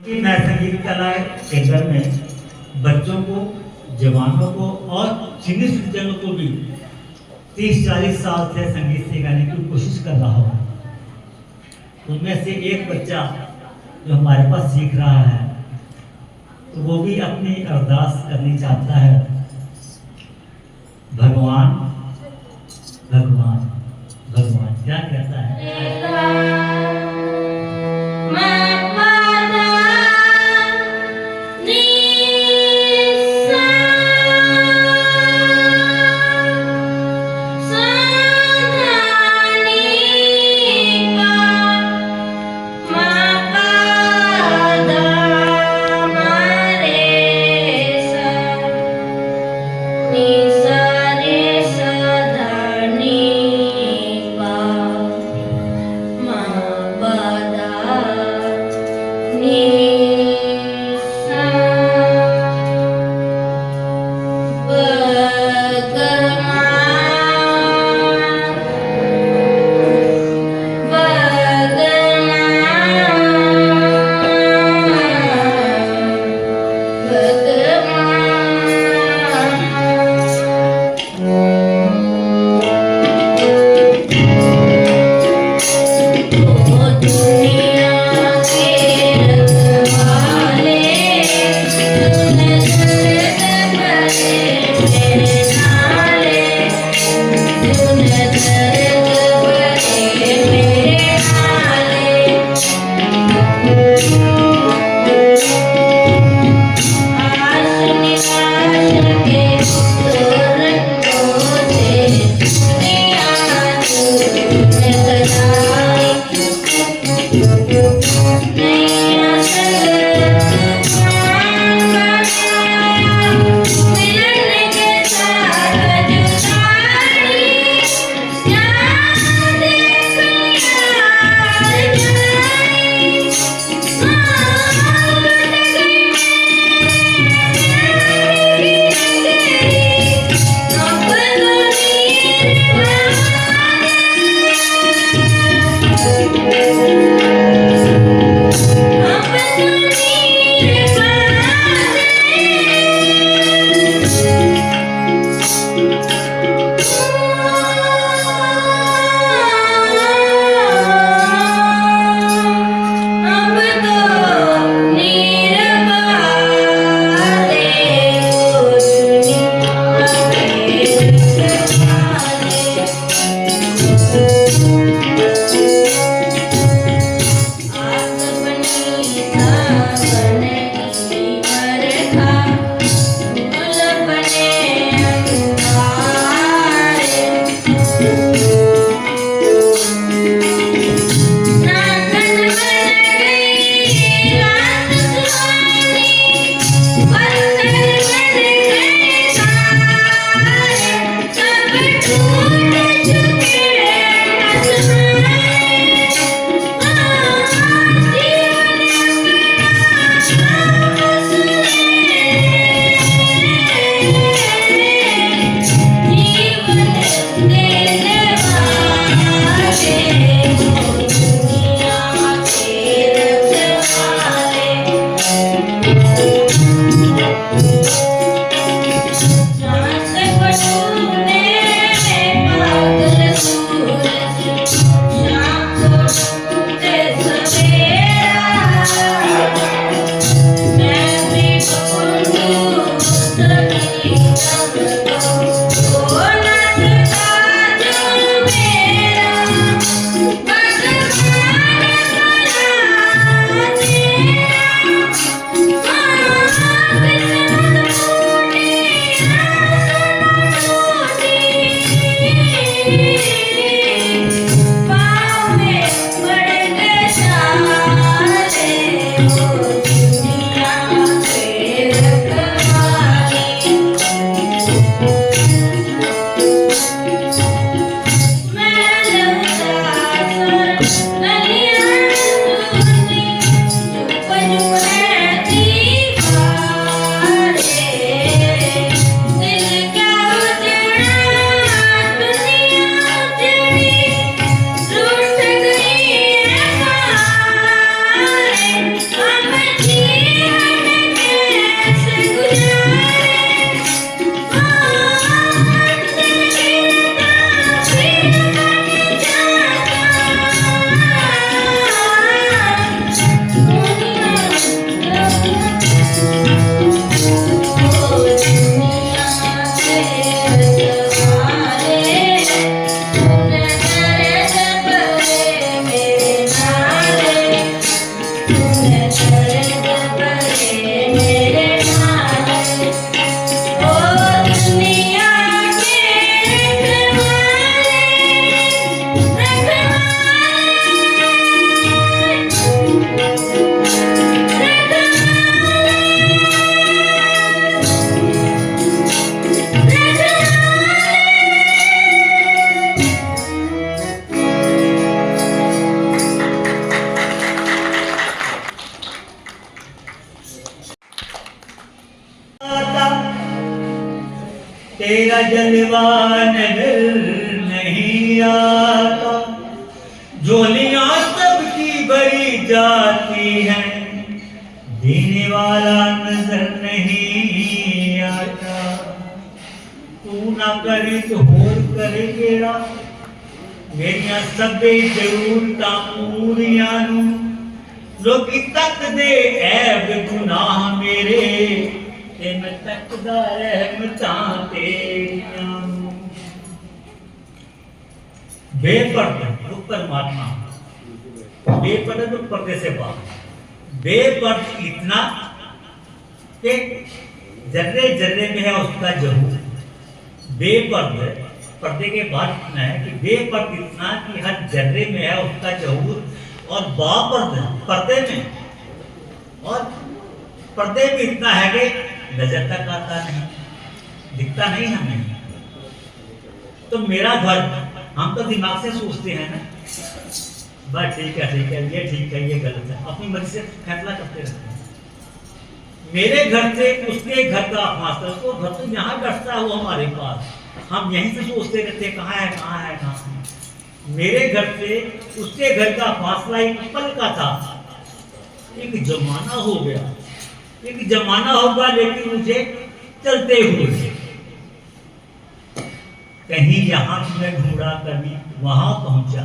कि मैं संगीत कला केंद्र में बच्चों को, जवानों को और सीनियर सिटीजनों को भी 30-40 साल से संगीत सिखाने की कोशिश कर रहा हूँ। उनमें से एक बच्चा जो हमारे पास सीख रहा है, तो वो भी अपनी अरदास करनी चाहता है, भगवान भगवान भगवान। क्या कहता है? तेरा जलवा नजर नहीं आता, झोलियां सबकी भरी जाती हैं, देने वाला नजर नहीं आता। तू ना करे तो होर करे केड़ा, मेरिया सबे जरूरतां पूरियां नू लोकी तकदे ऐब गुनाह मेरे, ते मैं तकदा रहमतां तेरियां नू। बेपर्दा वो परमात्मा, बेपर्दा तो पर्दे से बाहर, बेपर्द इतना कि जर्रे जर्रे में है उसका जहूर। बेपर्द पर्दे के बाद इतना है कि बेपर्द इतना कि हर जर्रे में है उसका जहूर, और बापर्द पर्दे में, और पर्दे में इतना है कि नजर तक आता नहीं, दिखता नहीं हमें। तो मेरा घर, हम तो दिमाग से सोचते हैं ना, बस ठीक है, ये ठीक है, ये गलत है, अपनी मर्जी से फैसला करते रहते हैं। मेरे घर से उसके घर का फासला, उसको घर तो यहाँ बैठता है वो हमारे पास, हम यहीं से सोचते रहते कहाँ है कहाँ है कहाँ है। मेरे घर से उसके घर का फासला एक पल का था, एक जमाना हो गया, एक जमाना होगा, लेकिन मुझे चलते हुए कहीं यहाँ तुम्हें ढूंढा, कभी वहां पहुंचा,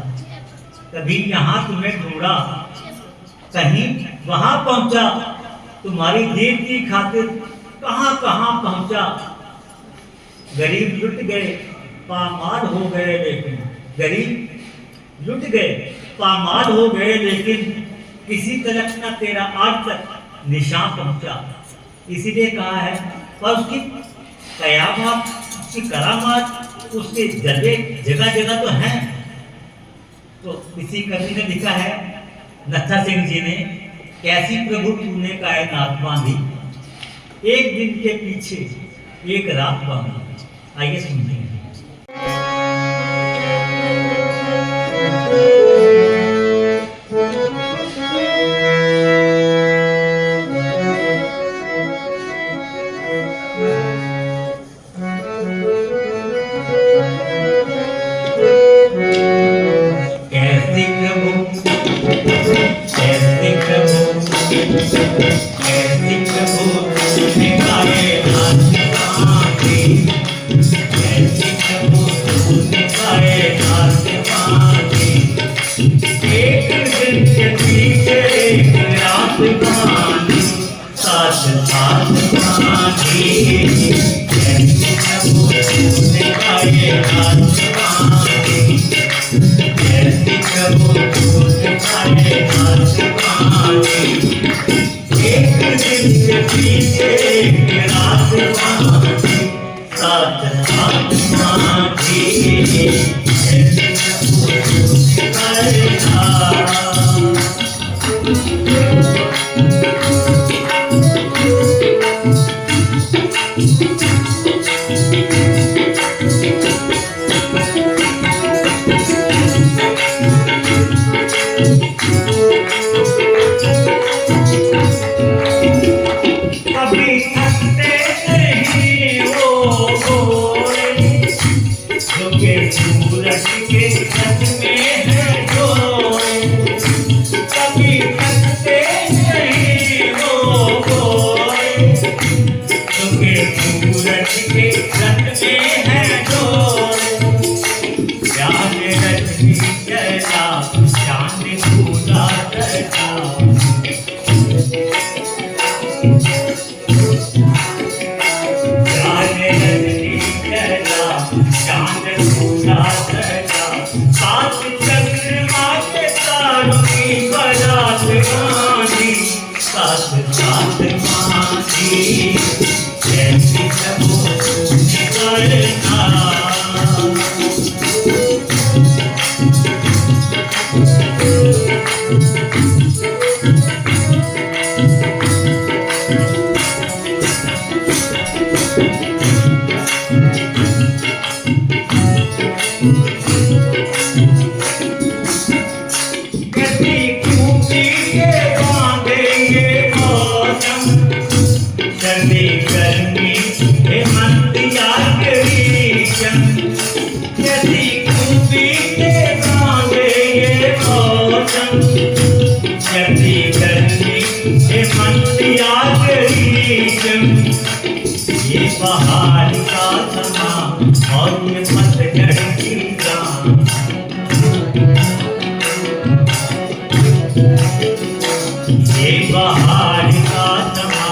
कभी यहाँ तुम्हें ढूंढा, कहीं वहां पहुंचा, तुम्हारी देर की खातिर कहां कहां पहुंचा। गरीब लुट गए पामाल हो गए, लेकिन गरीब लुट गए पामाल हो गए, लेकिन किसी तरह ना तेरा आज तक निशान पहुंचा। इसीलिए कहा है, पर उसकी कयामत, उसकी करामात, उसके जलवे जगह जगह तो हैं। तो किसी कवि ने लिखा है, नत्था सिंह जी ने, कैसी प्रभु तूने कायनात बांधी, एक दिन के पीछे एक रात बांधी। आइए सुनते हैं। कैसी प्रभु, कैसी प्रभु, कैसी प्रभु तूने कायनात बांधी, कैसी प्रभु तूने कायनात बांधी, एक दिन के पीछे एक रात बांधी, साथ साथ बांधी। कैसी प्रभु तूने कायनात बांधी, कैसी प्रभु तूने कायनात बांधी, एक दिन के पीछे एक रात बांधी, साथ साथ बांधी। कैसी प्रभु तूने कायनात। कभी थकते नहीं वो घोड़े, जो के सूरज के रथ में है डोरे। कभी थकते नहीं वो घोड़े, जो के सूरज के रथ में है डोरे। चांद रथ की जला, चांद पूरा करता, चांद पूरा सजा, सात चंद्रमा के तारों की बारात बांधी, साथ साथ बांधी। कैसी प्रभु तूने कायनात। सर्दी गर्मी हेमंत या बाहर का समा और ये पतझड़ की रात, ये बाहर का समा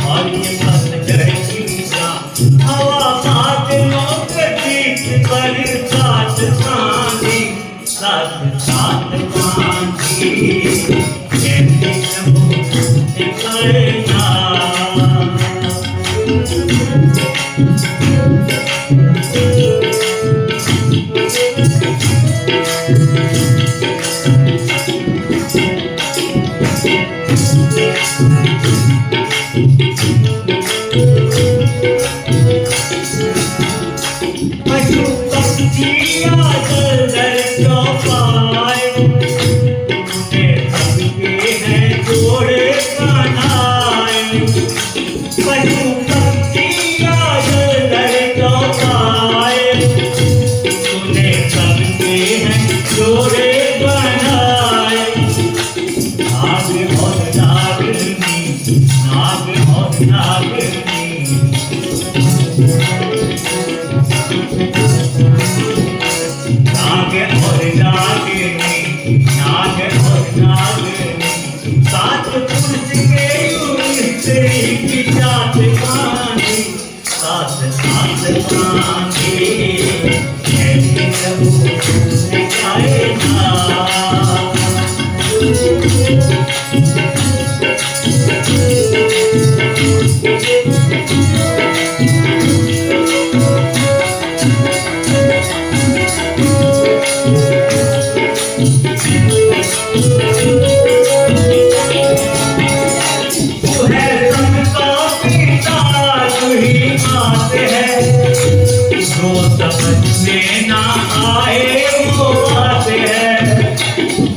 और ये पतझड़ की रात, हवा बादलों के बीच बरसात सांधी, साथ साथ बांधी, कैसे प्रभु दिखाए ना। पशु पक्षियाँ जल चौपाए, उन्हें सबके हैं जोड़े बनाए। पशु पक्षियाँ जल चौपाए, उन्हें सबके हैं जोड़े बनाए। नाग और नागनी, नाग और नागनी, नाग और नागनी, नाग और नागनी, सात पुरुष के स्त्री की जात बांधी, सात सात बांधी, कैसे प्रभु दिखाए ना। तू है सबका पिता, तू ही मात है, जो समझ में ना आए वो बात है।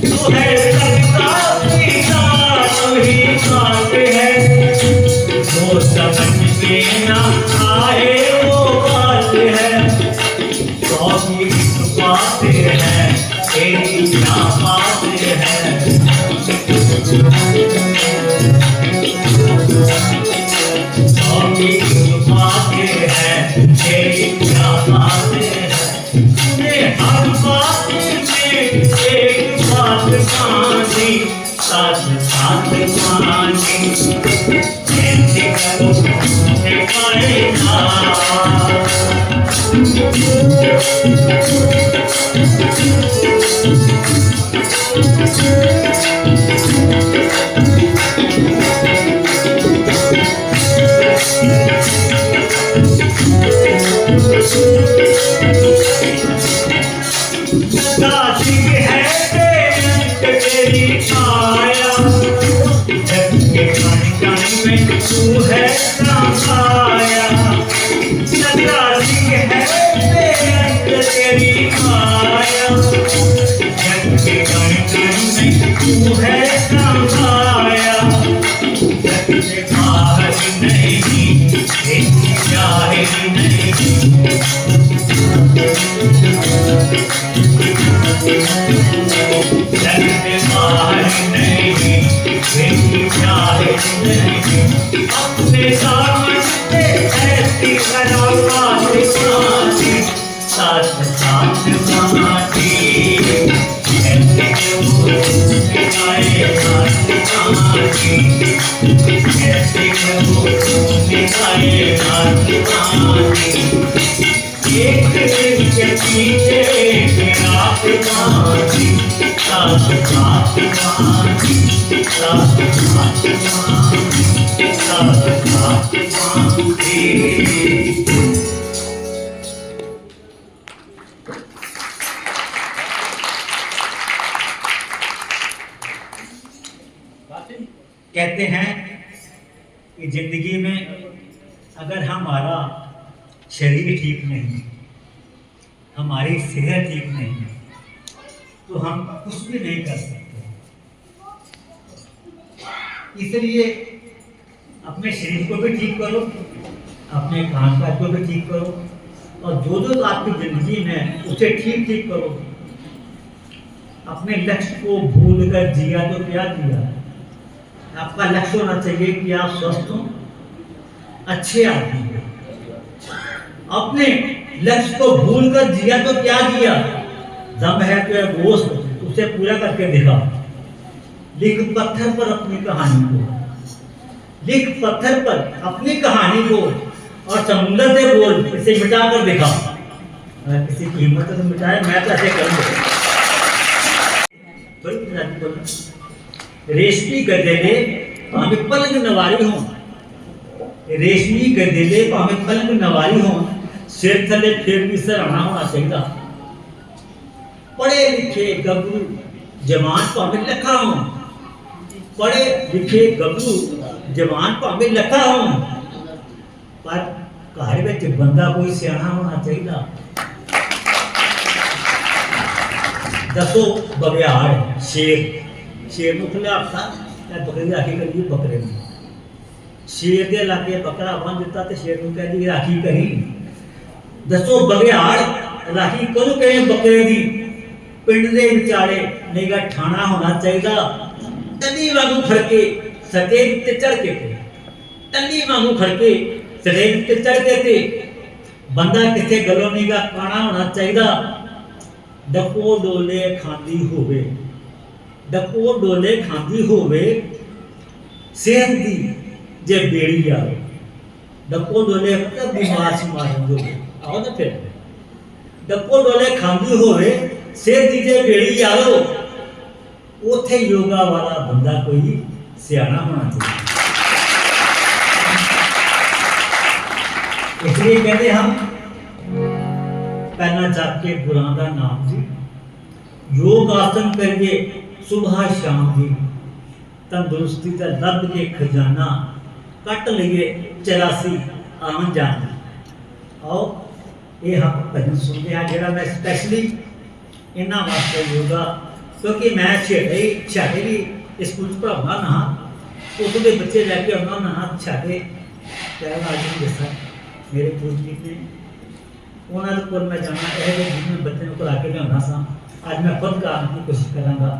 तू है सबका पिता, तू ही मात है, जो समझ में ना आए वो बात है। सौ की एक बात है, एक क्या बात है, सौ की एक बात है, एक क्या बात है। तूने हर बात में एक बात मानी, साथ साथ मानी, कैसे करो दिखाए ना। दासी है तेरी छाया, जग के कण कण में तू है समाया। दासी है तेरी छाया, जग के कण कण में तू है समाया। जग से बाहर नहीं, एक चाहे नहीं, जग से बाहर नहीं, एक चाहे नहीं, अपने दामन से ऐसी करावत बांधी, साथ साथ बांधी, कैसे प्रभु दिखाए हाथ बांधी, कैसे प्रभु दिखाए हाथ बांधी। एक दिन के पीछे एक रात बांधी, साथ साथ बांधी, साथ साथ बांधी, साथ साथ बांधी। कहते हैं कि जिंदगी में अगर हमारा शरीर ठीक नहीं, हमारी सेहत ठीक नहीं, तो हम कुछ भी नहीं कर सकते। इसलिए अपने शरीर को भी ठीक करो, अपने कामकाज को भी ठीक करो, और जो जो आपकी जिंदगी में उसे ठीक ठीक करो। अपने लक्ष्य को भूल कर जिया तो क्या किया। आपका लक्ष्य होना चाहिए कि आप स्वस्थ हो, अच्छे आदमी हो, अपने लक्ष्य को भूलकर जिया तो क्या किया, दम है तो यह गोश्त उसे पूरा करके दिखा। लिख पत्थर पर अपनी कहानी को, लिख पत्थर पर अपनी कहानी को और समुद्र से बोल इसे मिटा कर दिखा। अगर किसी की हिम्मत है तो मिटाए, मैं तो ऐसे करूंगा। रेशमी गदेले पावे पलंग नवारी हों, रेशमी गदेले पावे पलंग नवारी हों, सिर थले फिर भी सराहना होना चाहिए। पढ़े लिखे गबरू जवान पावे लखा हों, पढ़े लिखे गबरू जवान पावे लखा हों, पर घर में बंदा कोई सियाना होना चाहिए। दसो बघियाड़ शेर, शेर को खिलाफता बकरी राखी करिए बकरे ने, शेर के इलाके बकरा बन दिता तो शेर को कह दी राखी करी। दसो बघियाड़ राखी कदों कहे बकरे की, पिंड के विचारे निगा ठाणा होना चाहिए। टली वांगू खड़के सटे ते चढ़ के थे, टली वांगू खड़के सटे ते चढ़ के थे, बंदा किसे गलों निगा काना होना चाहिए। डको डोले खांदी होवे, डको डोले खांदी होवे, सेहत दी जे बेड़ी आवे। डको डोले मतलब बीमार शिमार जो आओ ना फिर, डको डोले खांदी होवे, सेहत दी जे बेड़ी आवे, उथे योगा वाला बंदा कोई सियाना होना चाहिए। इसलिए कहते हम पहला जाके गुरां दा नाम जी, योग आसन करिए सुबह शाम जी, तंदुरुस्ती का लब के खजाना, कट लिए 84 आन जान। आओ ये हम भजन सुनते हैं जो मैं स्पैशली इन्होंने वास्ते योगा, क्योंकि मैं छाटे भी स्कूल पढ़ाना ना, उस बच्चे लैके आना ना छाटे जैसा मेरे पूर्वज ने उन्होंने को मैं जाना है जिन्हें बच्चे को ला के लिया सा। आज मैं खुद करने की कोशिश करांगा।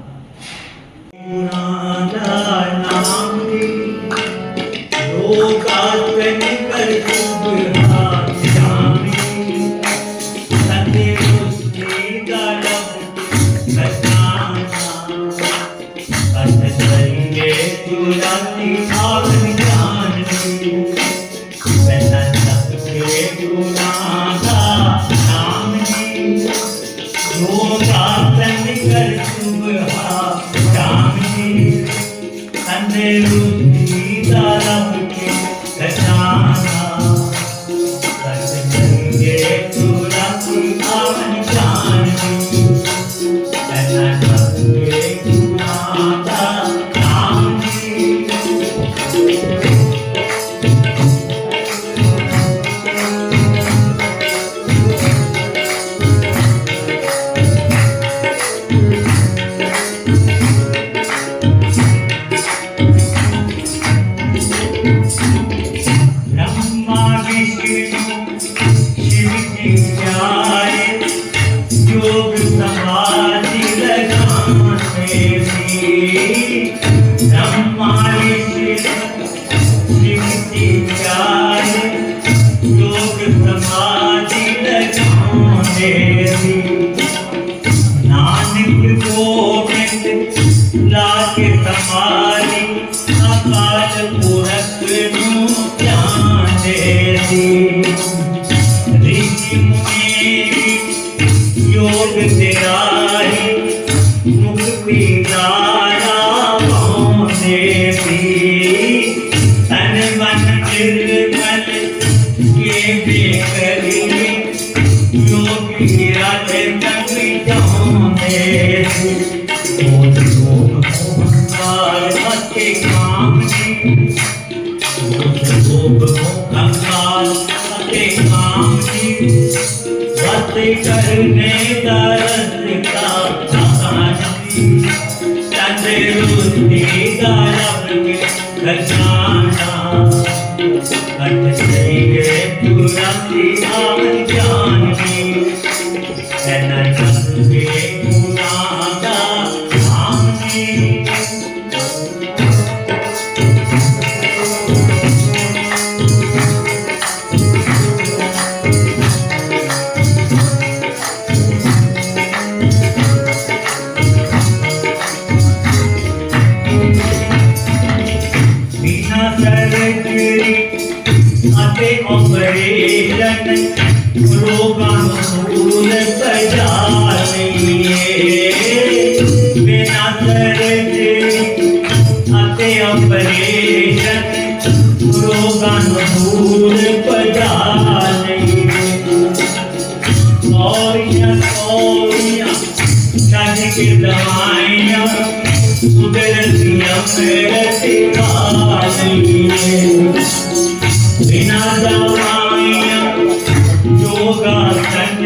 बिना दवाइया योगा कर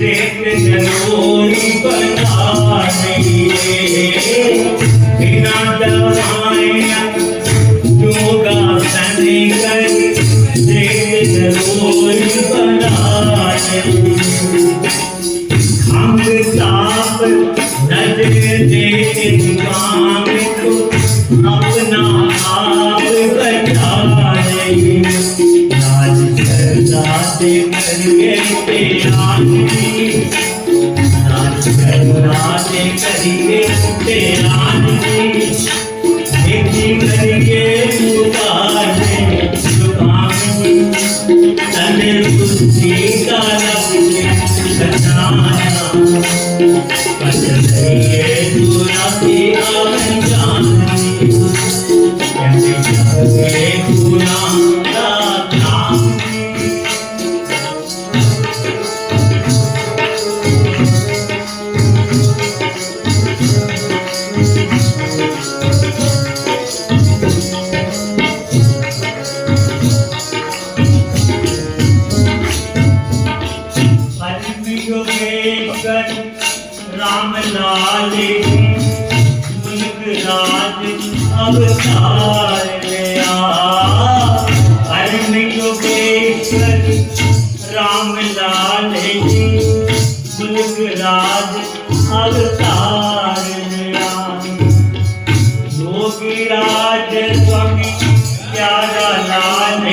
देख जरूरी बना बिना दवाइया योगा कर देख जरूरी बना हम ताप नजर देख दुकान को अपना आप बचा राज करदा दे करिए तेरानी राज करदा दे करिए तेरानी देखी करिए पुकारे दुकान तने बुद्धि का बचाना करिए दूरा की अनजान कैसे पूरा राम लाल मुल्क राज अवतार लिया योगेश्वर राम लाल मुल्क राज अवतार लिया योगी राज स्वामी प्यारा लाल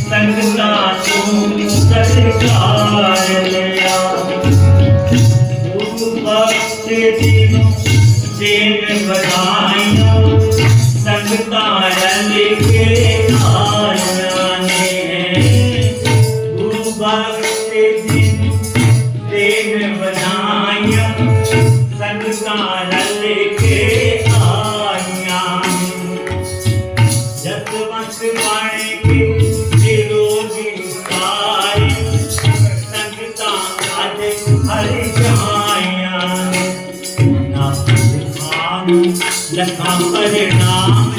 संगता तुम सरकार लिया भक्त दिनों देन बधाइयों संगता लेके आने गुरु भक्त दिन देन बधाइयों संगता लेके आया जसवंत वाणी के रोगी सारे संगता आज हरि लखा परिणाम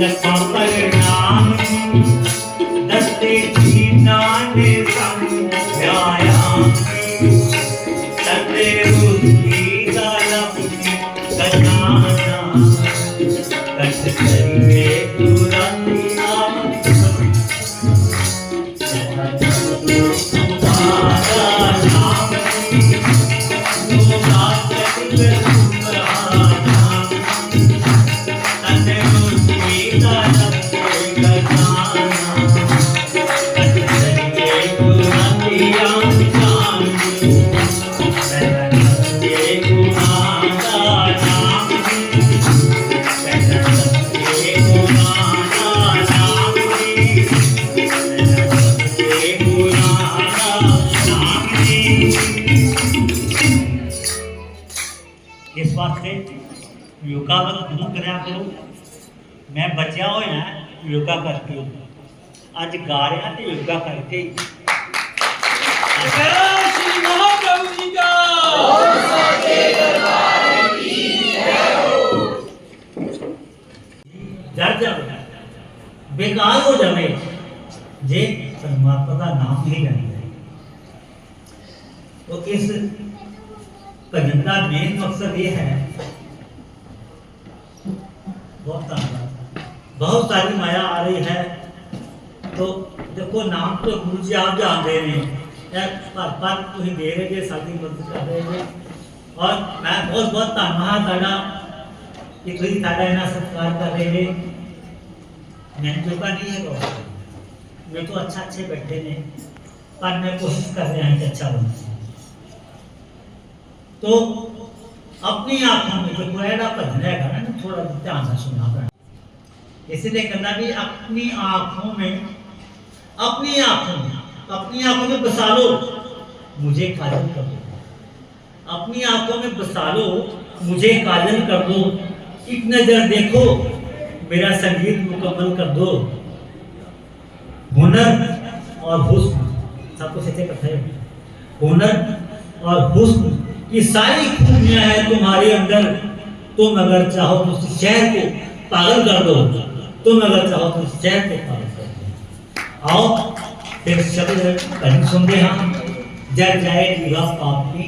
लखा परिणाम दस्ते दीना ने समझाया तते रुद्धि गालम गजाना कट करिए तुरंत नाम इस वास्ते योगा जरूर कराया करो। मैं बचा हो योगा करके अज गा रहा तो योगा करके जड़ जाए बेकार हो जाए जे परमात्मा का नाम नहीं जानी तो इस भजन का मेन मकसद ये है बहुत सारी माया आ रही है तो देखो नाम तो गुरु जी आप जानते हैं पर तुम दे रहे थे साथी मदद कर रहे थे और मैं बहुत बहुत धन्यवाद करना कि तुम साढ़ा इतना सत्कार कर रहे थे मैं जोगा नहीं है तो वे तो अच्छा अच्छे बैठे ने पर मैं कोशिश कर रहा हूँ कि अच्छा बने तो अपनी आंखों में जो कोयला भजन है ना थोड़ा ध्यान से सुनना पड़ा इसलिए करना भी अपनी आंखों में बसा लो मुझे काजल कर दो अपनी आंखों में बसा लो मुझे काजल कर दो एक नजर देखो मेरा संगीत मुकम्मल कर दो हुनर और हुस्न सब कुछ ऐसे करते हैं हुनर और हुस्न कि सारी खूबियां हैं तुम्हारे अंदर, तुम अगर चाहो तो उस शहर को पागल कर दो, तुम अगर चाहो तो उस शहर को पागल कर दो। आओ फिर शब्द कहीं सुनते हम, जग जाए जीवा पापी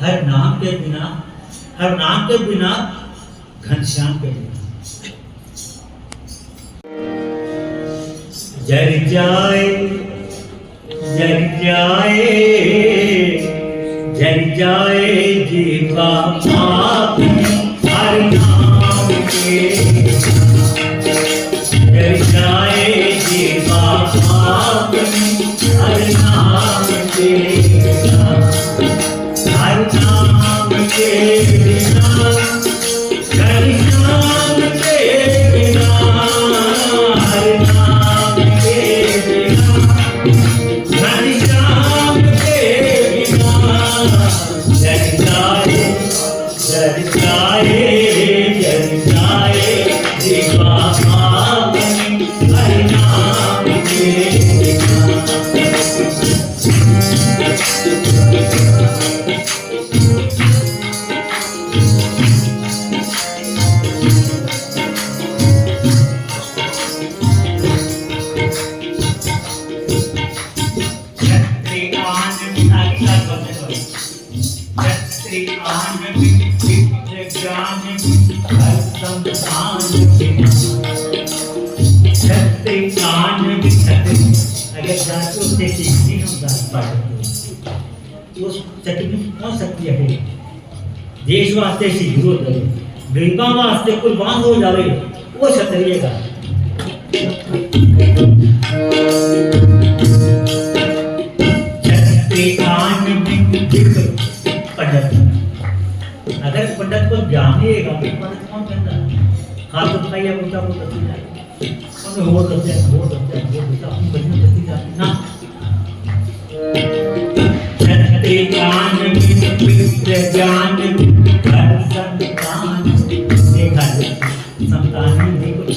हर नाम के बिना, हर नाम के बिना घनश्याम के बिना। जग जाए जग जाए जग जाए जीवा पापी हर नाम के, जग जाए जीवा पापी हर नाम के, हर नाम के बिना, हर नाम के बिना, हर नाम के बिना, हर नाम के बिना। जग जाए जग जाए जग जाए जीवा पापी हर नाम के बिना। अगर जाके उससे सीखनी हो उस चक्की में पहुंच सकती है। देश वास्ते सीख हो जाए, गरीबा वास्ते कुर्बान हो जाए, वो छतरिएगा। अगर पंडित को ज्ञान ही है पंडित कौन कहता है, हाथ उठाइए बोलता वो दसी जाए, हो दस हो दस अपनी बचने दसी जाती ना। ज्ञान ज्ञान संतान देखा जाए, संतान नहीं कुछ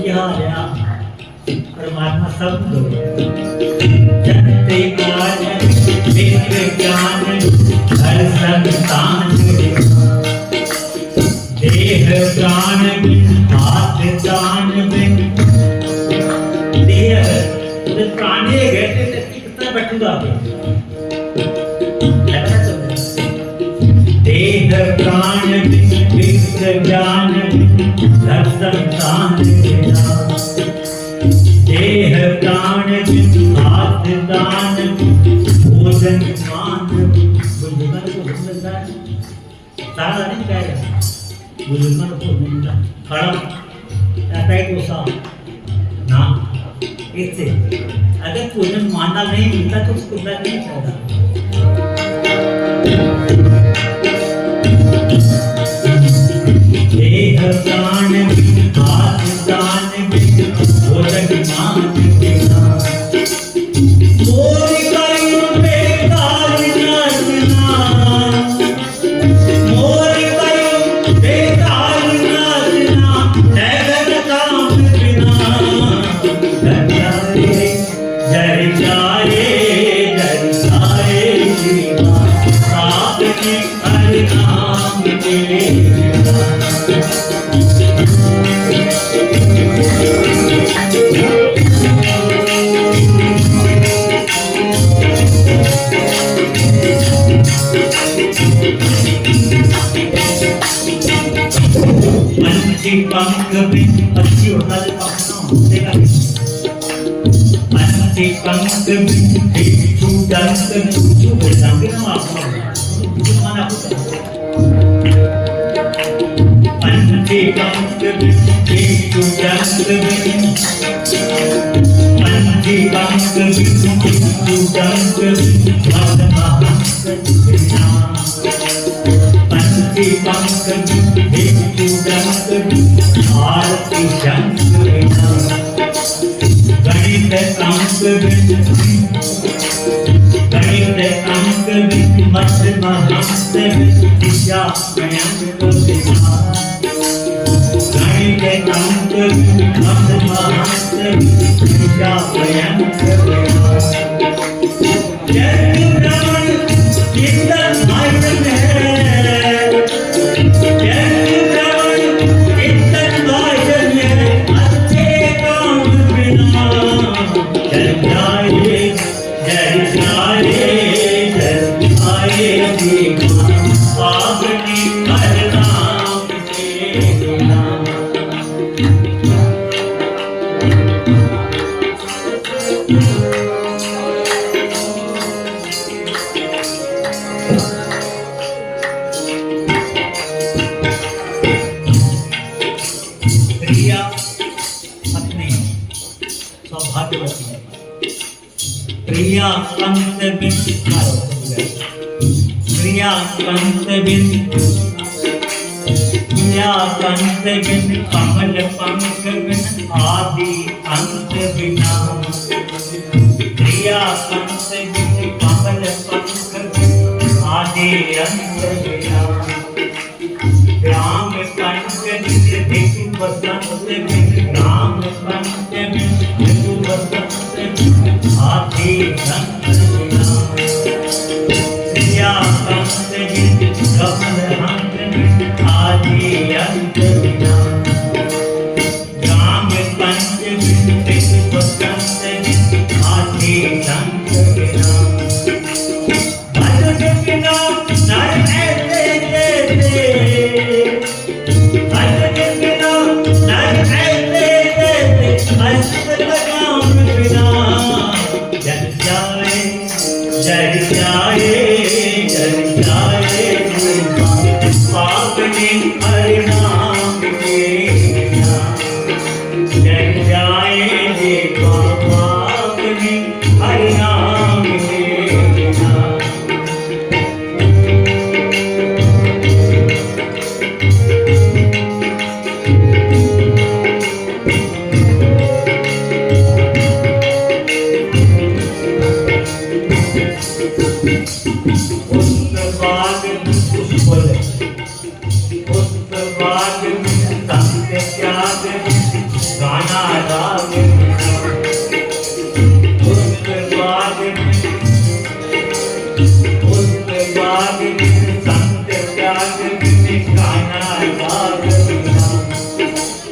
यह परमात्मा सब दो जनते ज्ञान हर संतान, देह प्राण हाथ दान में, देह प्राण गए कितना बैठूंगा देह प्राण ज्ञान हर संतान, देह प्राण हाथ दान भोजन मान। बुजुर्गों को भोजन मिलता है, सारा नहीं कहेगा बुजुर्गों को भोजन मिलता खड़ा रहता है कोसा ना। इससे अगर भोजन मानना नहीं मिलता तो उसको नहीं फायदा। देह प्राण हाथ दान भोजन मान देना, मोर कयूं बेकार नाचना, मोर कयूं बेकार नाचना, नैगन काम बिना। जग जाए जीवा पापी हर नाम के बिना। पंख में अच्छी होता है, देखा पंछी पंख में बिच्छू डंक बिच्छू बोलते ना आपको माना पंछी पंख में बिच्छू डंक पंछी पंख में बिच्छू डंक पंछी पंख में बिच्छू डंक आरती शंख गणित अंक मध्य महंत दिशा गणित अंक मध्य महंत दिशा जीवा पावनी हर नाम के बिना। प्रिया पत्नी सौभाग्यवती, प्रिया कंत बिन प्रिया कंत बिन प्रिया कंत बिन कमल पंख बिन आदि अंत बिना। प्रिया कंत बिन कमल पंख बिन आदि अंत बिना। राम पंच बिन ऋतु बसंत बिन राम पंच बिन ऋतु बसंत बिन आदि अंत बिना। प्रिया कंत बिन कमल हंस बिन आदि अंत बिना। राम पंच बिन ऋतु बसंत बिन आदि अंत बिना। भज बिना नर ऐसे जैसे, भज बिना नर ऐसे जैसे अश्व लगाम बिना। जल जाए जल जाए जल जाए पावनी हरि नाम के बिना। जल जाए देवा पावनी हरि नाम के बिना। पुष्पबाग पुष्पल पुष्पबाग संत त्याग गाना राग। पुष्पबाग पुष्पबाग संत त्याग गाना राग।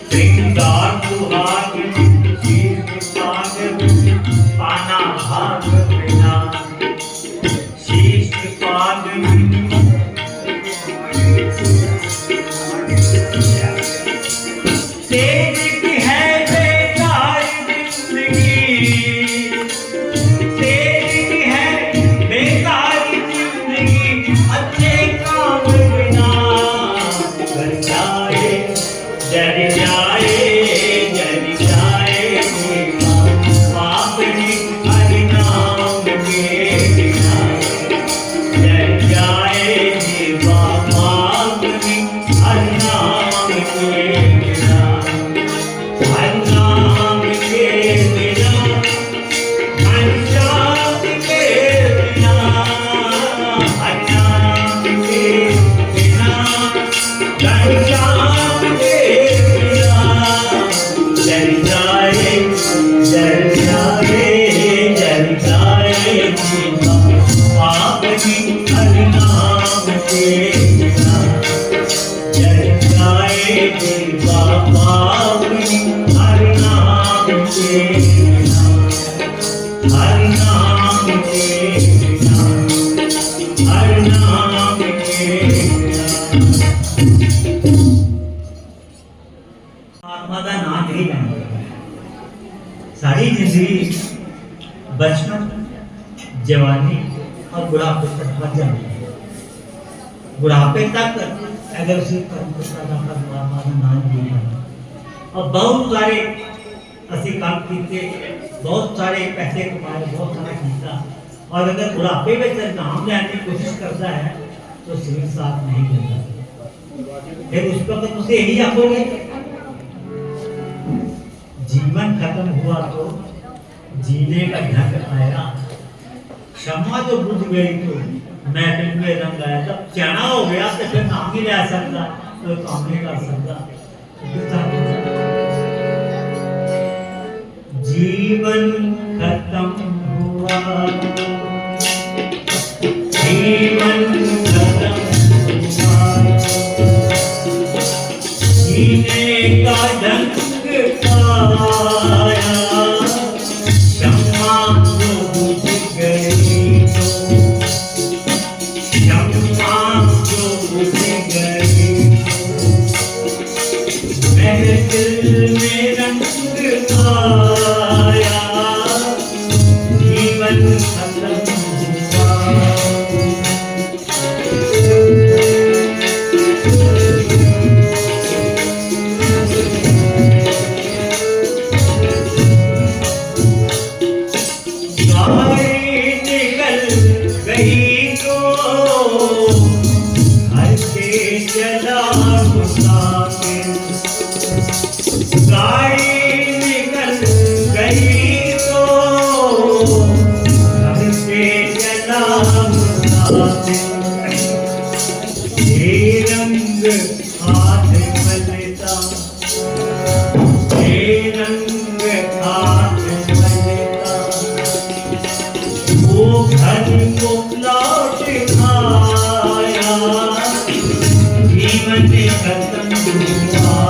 श्रृंगार सुहाग शीर्ष पाग पाना भाग बिना। शीर्ष पाग तेज की है बेकार जिंदगी, तेज की है बेकार जिंदगी अच्छे काम बिना। कर जाए जल जाए जल जाए पावनी हरि नाम के बिना। जल जाए जीवा पावनी हरि नाम के बिना। हरि नाम के बिना घनश्याम के बिना। हरि नाम के बिना घनश्याम के बिना। जल जाए जल जाए जल जाए जीवा पावनी हरि नाम के बिना। जल जाए जीवा पावनी हरि नाम के बिना। हरि नाम के बिना हरि नाम के बिना। आत्मा का नाम ही लेना। सारी जिंदगी बचपन जवानी और बुढ़ापे तक बच जाती है। बुढ़ापे तक अगर उसे परमात्मा का नाम लिया और बहुत सारे असि काम किए, बहुत सारे पैसे कमाए, बहुत सारा किया, और अगर बुढ़ापे में नाम लेने की कोशिश करता है तो शरीर साथ नहीं देता। फिर उस पर तो उसे यही आखोगे जीवन खत्म हुआ तो जीने का ढंग आया। क्षमा जो बुझ गई तो महफिल में रंग आया। जब चना हो गया तो फिर काम ही ले सकता, तो काम नहीं कर सकता। जीवन खत्म हुआ, जीवन खत्म हुआ, जीने का ढंग पाया। क्षमा जो बुझ गई तो घर से चला मुसाफिर, गाड़ी निकल गई तो घर से चला मुसाफिर। ये रंग हाथ मलता, ये रंग हाथ मलता, वो घर को लौट आया, जीवन खत्म हुआ।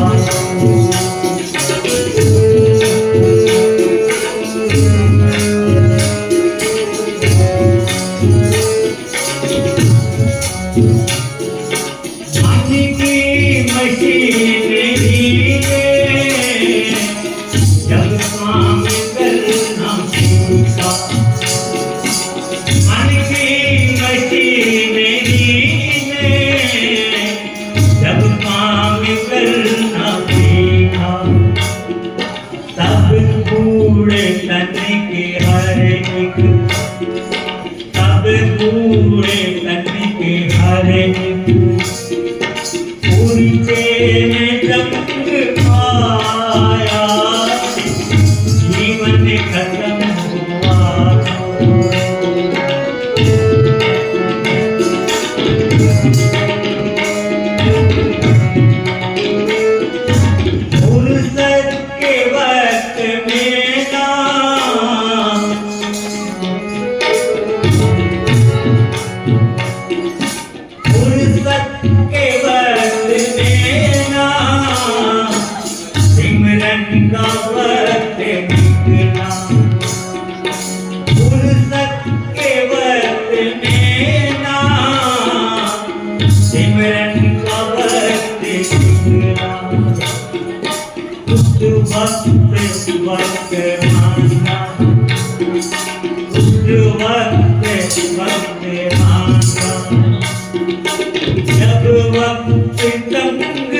जब वक्त तंग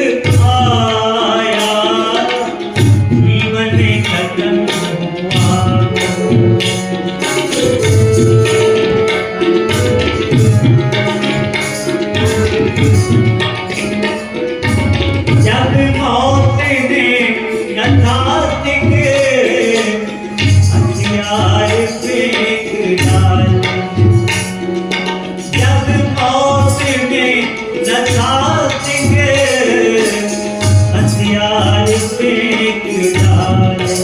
आया, जीवन खत्म हुआ। जब मौत ने यथार्थिक हथियार फेंक डाले, जब मौत ने यथार्थिक हथियार फेंक डाले,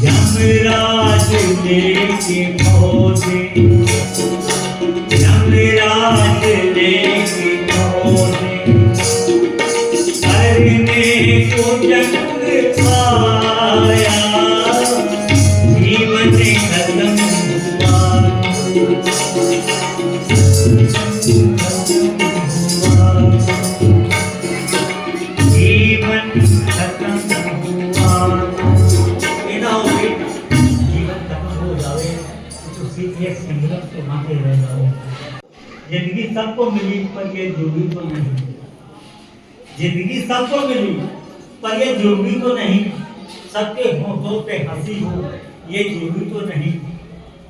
यमराज लेके पहुंचे, यमराज लेके पहुंचे, करने को जंग आया, जीवन खत्म हुआ। जीवन खत्म हुआ। ना हो जीवन खत्म हो जावे तो सीधे संग्राम तो मांगे रह जाओ। जिंदगी सबको मिली पर ये जरूरी तो नहीं, जिंदगी सबको मिली पर ये जरूरी तो नहीं, सबके होठों पे हंसी हो ये जरूरी तो नहीं।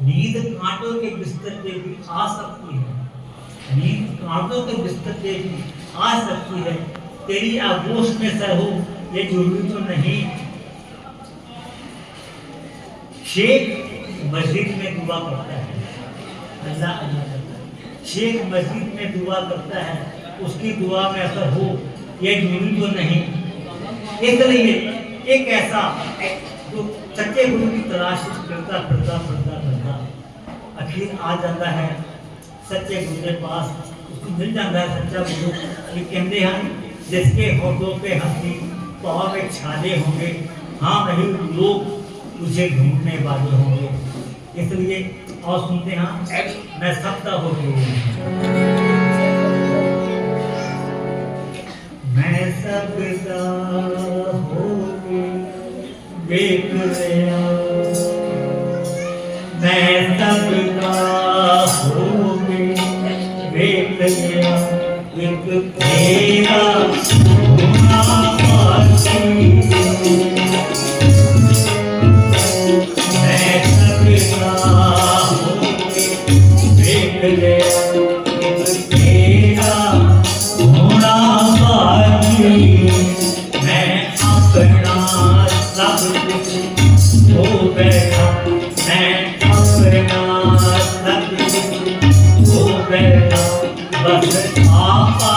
नींद कांटों के बिस्तर पे भी आ सकती है, नींद कांटों के बिस्तर पे भी आ सकती है, तेरी आगोश में सर हो ये जरूरी तो नहीं। शेख मस्जिद में दुआ करता है, अल्लाह अल्लाह करता है, शेख मस्जिद में दुआ करता है, उसकी दुआ में असर हो ये जरूरी तो नहीं। इसलिए एक ऐसा जो सच्चे गुरु की तलाश करता फिरता फिरता फिरता आखिर आ जाता है सच्चे गुरु के पास, उसको मिल जाता है सच्चा गुरु। ये कहते हैं जिसके होठों पे हंसी पाँव में छाले होंगे, हाँ वही लोग मुझे ढूंढने वाले होंगे। इसलिए और सुनते हैं मैं सबका हो गया, मैं सबका हो देख लिया, मैं सबका हो देख लिया, एक तेरा होना बाकी, मैं सबका हो देख लिया। बस आपा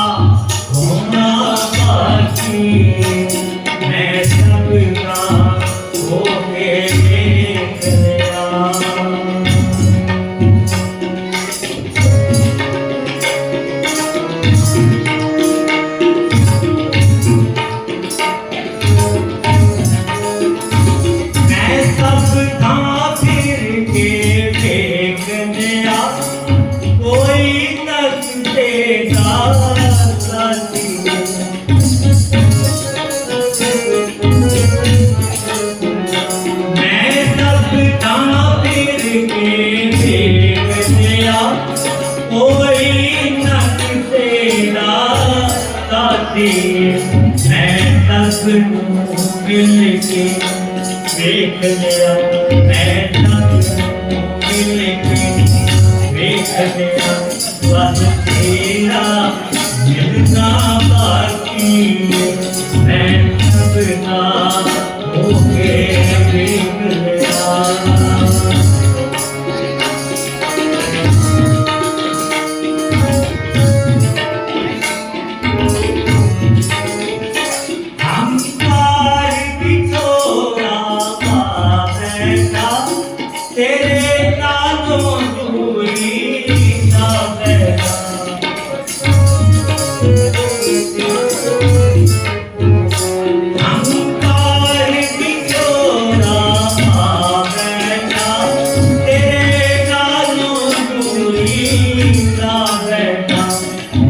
होना बाकी मैं सबका होके देख लिया मैं तब मिल के देख लिया मैं तब मिल के देख लिया बस तेरा मिलना बाकी मैं सबका होके देख लिया तेरे नालों दूरी ना बैठा हमकार बिछोड़ा बैठा तेरे नालों दूरी ना बैठा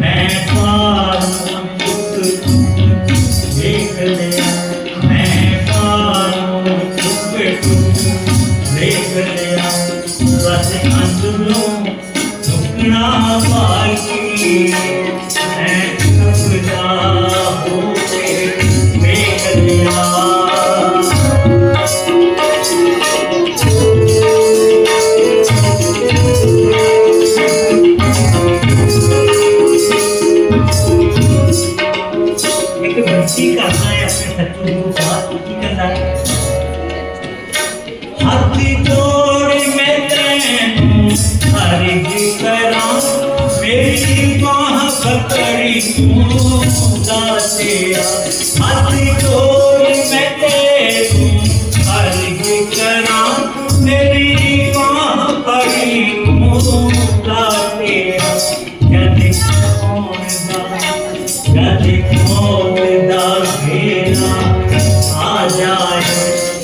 मैं पारूं दुख देख लिया मैं पारूं दुख देख लिया बस अंदरों झुकना बाकी मैं सबका होके देख लिया एक भक्ति करना है अपने शत्रु को बात की करना है हाथ जोड़ मैं तेनू अर्ज करां मेरी बाह पकड़ी तू दासिया हाथ जोड़ मैं तेनू अर्ज करां मेरी बाह पकड़ी तू दासिया जद कौन दा घेरा आ जाए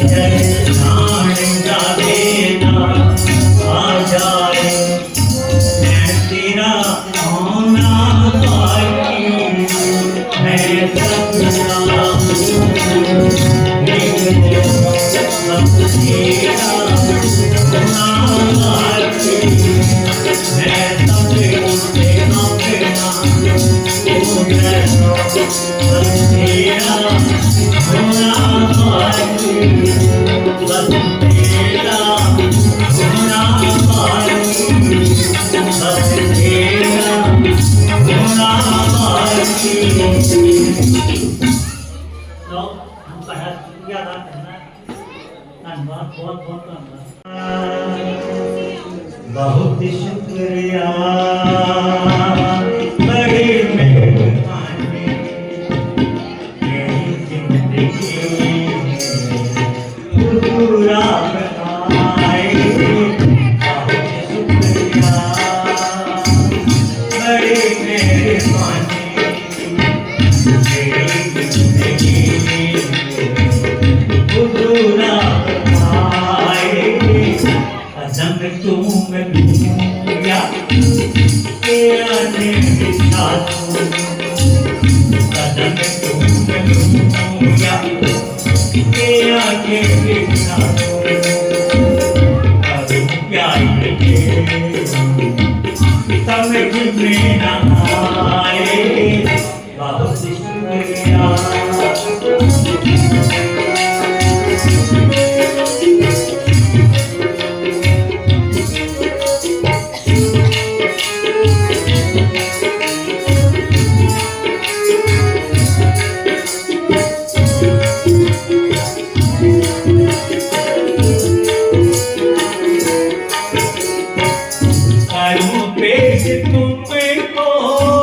जद आ जाए मैं तेरा होना बाकी मैं सबका देख लिया बस तेरा होना बाकी मैं सबसे अपना हो गया बस तेरा होना बाकी बस तेरा होना बाकी बस तेरा होना बाकी तो हम पढ़ा शुक्रिया अदा करना धन्यवाद बहुत बहुत धन्यवाद बहुत शुक्रिया बड़ी मेहरबानी मेरी जिंदगी पूरा बनाए बहुत शुक्रिया बड़ी मेहरबानी मेरी जिंदगी पूरा बनाए कदम तुम लूंगा तेरा निशा कदम तुम लूंगा तेरा निशा करूं प्यार के समझ में न आए बहुत शुक्रिया करूं पेश तुम को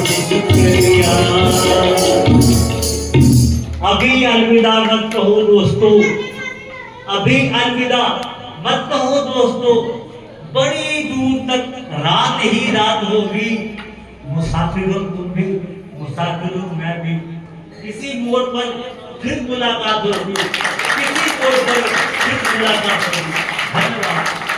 शुक्रिया। अभी अलविदा मत कहो दोस्तों, अभी अलविदा मत कहो दोस्तों, बड़ी दूर तक रात ही रात होगी। मुसाफिरों तुम भी, मुसाफिरों मैं भी, किसी मोड़ पर फिर मुलाकात होगी, किसी मोड़ पर फिर मुलाकात होगी। धन्यवाद।